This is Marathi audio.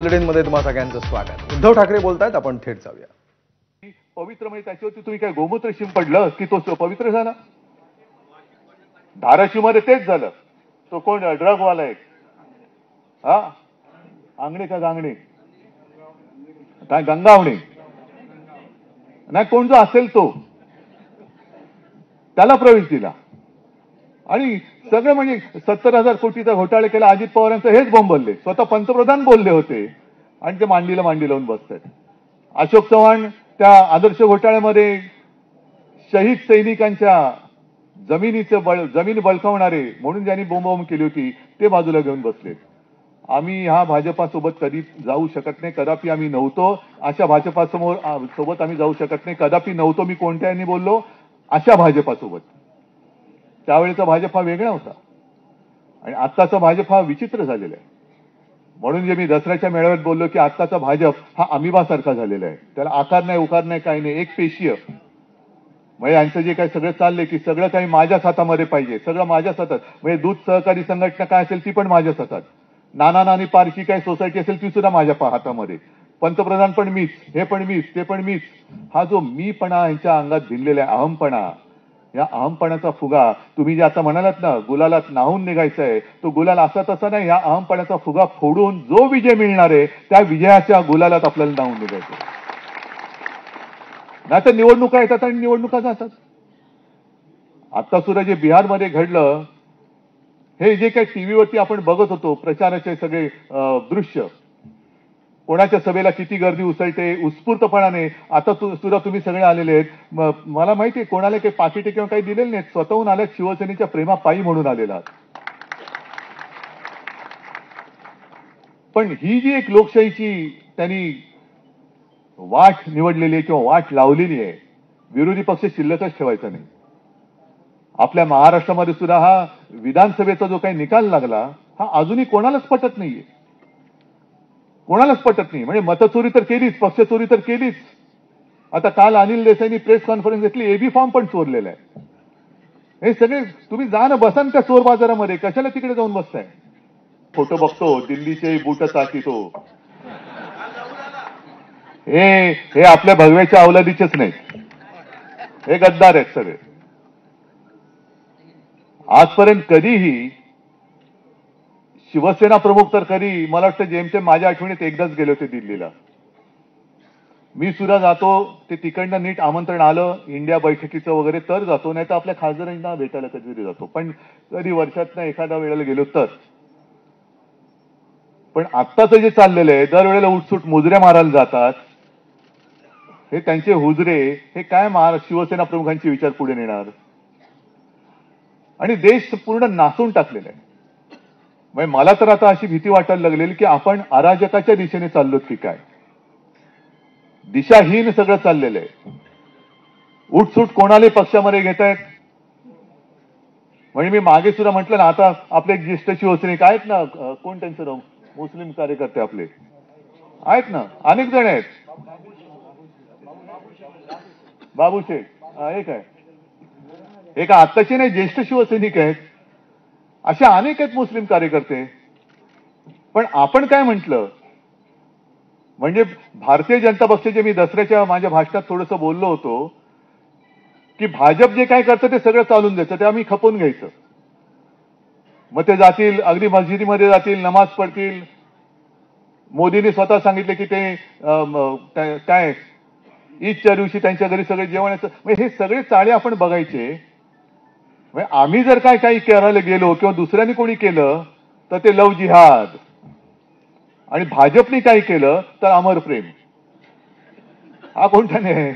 बुलेटिनमध्ये तुम्हा सगळ्यांचं स्वागत। उद्धव ठाकरे बोलतायत, आपण थेट जाऊया। पवित्र म्हणजे त्याच्यावरती तुम्ही काय गोमूत्र शिंपडलं की तो पवित्र झाला? धाराशिवमध्ये तेच झालं। तो कोण ड्रगवाला आहे? हा, आंगणे का गांगणे काय गंगावणे नाही, कोण जो असेल तो त्याला प्रवेश दिला आणि सगळं म्हणजे 70,000 कोटीचा घोटाळा केला। अजित पवारांचं हेच बोंबलले, स्वतः पंतप्रधान बोलले होते आणि ते मांडीला मांडी लावून बसतात। अशोक चव्हाण त्या आदर्श घोटाळ्यामध्ये शहीद सैनिकांच्या जमीन बळकावणारे म्हणून ज्यांनी बोंबाबोंब केली होती ते बाजूला घेऊन बसले। आम्ही ह्या भाजपासोबत कधी जाऊ शकत नाही, कदापि आम्ही नव्हतो। अशा भाजपासमोर सोबत आम्ही जाऊ शकत नाही, कदापि नव्हतो। मी कोणत्यानी बोललो? अशा भाजपासोबत। त्यावेळेचा भाजप हा वेगळा होता आणि आत्ताचा भाजप हा विचित्र झालेला आहे। म्हणून जे मी दसऱ्याच्या मेळाव्यात बोललो की आत्ताचा भाजप हा अमिबासारखा झालेला आहे, त्याला आकार नाही उकार नाही काही नाही, एक पेशीय। म्हणजे यांचं जे काही सगळं चाललंय की सगळं काही माझ्याच हातामध्ये पाहिजे, सगळं माझ्याच हातात। म्हणजे दूध सहकारी संघटना काय असेल ती पण माझ्याच हातात, नाना नानी पारशी काय सोसायटी असेल ती सुद्धा माझ्या हातामध्ये, पंतप्रधान पण मीच, हे पण मीच, ते पण मीच। हा जो मीपणा यांच्या अंगात भिनलेला आहे, अहमपणा, या अहमपणाचा फुगा तुम्ही जे आता म्हणालात ना गुलालात नाहून निघायचं आहे, तो गुलाल असा तसा नाही, या अहमपणाचा फुगा फोडून जो विजय मिळणार आहे त्या विजयाच्या गुलालात आपल्याला नाहून निघायचं। नाही तर निवडणुका येतात आणि निवडणुका जातात। आता सुद्धा जे बिहारमध्ये घडलं, हे जे काही टीव्हीवरती आपण बघत होतो प्रचाराचे सगळे दृश्य, कोणाच्या सभेला किती गर्दी उसळते उत्स्फूर्तपणाने। आता सुद्धा तुम्ही सगळे आलेले आहेत, मला माहिती आहे कोणाला काही पाकिटे किंवा काही दिलेले नाहीत, स्वतःहून आल्यात शिवसेनेच्या प्रेमापायी म्हणून आलेला। पण ही जी एक लोकशाहीची त्यांनी वाट निवडलेली आहे किंवा वाट लावलेली आहे, विरोधी पक्ष शिल्लकच ठेवायचा नाही। आपल्या महाराष्ट्रामध्ये सुद्धा हा विधानसभेचा जो काही निकाल लागला हा अजूनही कोणालाच पटत नाहीये, कोणालाच पटत नाही। म्हणजे मतचोरी तर केलीच, पक्ष चोरी तर केलीच। आता काल अनिल देसाईंनी प्रेस कॉन्फरन्स घेतली, एबी फॉर्म पण चोरलेला आहे। हे सगळे तुम्ही जा ना, बसा ना त्या चोर बाजारामध्ये, कशाला तिकडे जाऊन बसताय? फोटो बघतो, दिल्लीचे बूट चाकितो, हे आपल्या भगव्याच्या अवलादीचेच नाहीत, हे गद्दार आहेत सगळे। आजपर्यंत कधीही शिवसेना प्रमुख तर कधी, मला वाटतं जेमतेम माझ्या आठवणीत एकदाच गेले होते दिल्लीला। मी सुद्धा जातो, ते तिकडनं नीट आमंत्रण आलं इंडिया बैठकीचं वगैरे तर जातो, नाही तर आपल्या खासदारांना भेटायला कधीतरी जातो, पण कधी वर्षातनं एखाद्या वेळेला गेलो तर। पण आत्ताचं जे चाललेलं आहे, दरवेळेला उठसूट मुजऱ्या मारायला जातात, हे त्यांचे हुजरे हे काय शिवसेना प्रमुखांचे विचार पुढे नेणार? आणि देश पूर्ण नासून टाकलेला आहे। म्हणजे मला तर आता अशी भीती वाटायला लागलेली की आपण अराजकाच्या दिशेने चाललोत की काय, दिशाहीन सगळं चाललेलं आहे। उठसूट कोणालाही पक्षामध्ये घेत आहेत। म्हणजे मी मागे सुद्धा म्हटलं ना, आता आपले ज्येष्ठ शिवसैनिक आहेत ना, कोण त्यांचं नाव, मुस्लिम कार्यकर्ते आपले आहेत ना, अनेक जण आहेत, बाबू शेख एक आहे, एक आत्ताचे नाही ज्येष्ठ शिवसैनिक आहेत, अशा अनेक आहेत मुस्लिम कार्यकर्ते। पण आपण काय म्हटलं, म्हणजे भारतीय जनता पक्षाचे मी दसऱ्याच्या माझ्या भाषणात थोडंसं बोललो होतो की भाजप जे काय करतं ते सगळं चालून द्यायचं, ते आम्ही खपवून घ्यायचं। मग ते जातील अगदी मस्जिदीमध्ये जातील, नमाज पडतील। मोदींनी स्वतः सांगितले की ते काय ईदच्या दिवशी त्यांच्या घरी सगळे जेवण येतं। म्हणजे हे सगळे चाळे आपण बघायचे। म्हणजे आम्ही जर काय काही करायला गेलो किंवा दुसऱ्यांनी कोणी केलं तर ते लव जिहाद, आणि भाजपने काही केलं तर अमर प्रेम। हा कोणता नाही,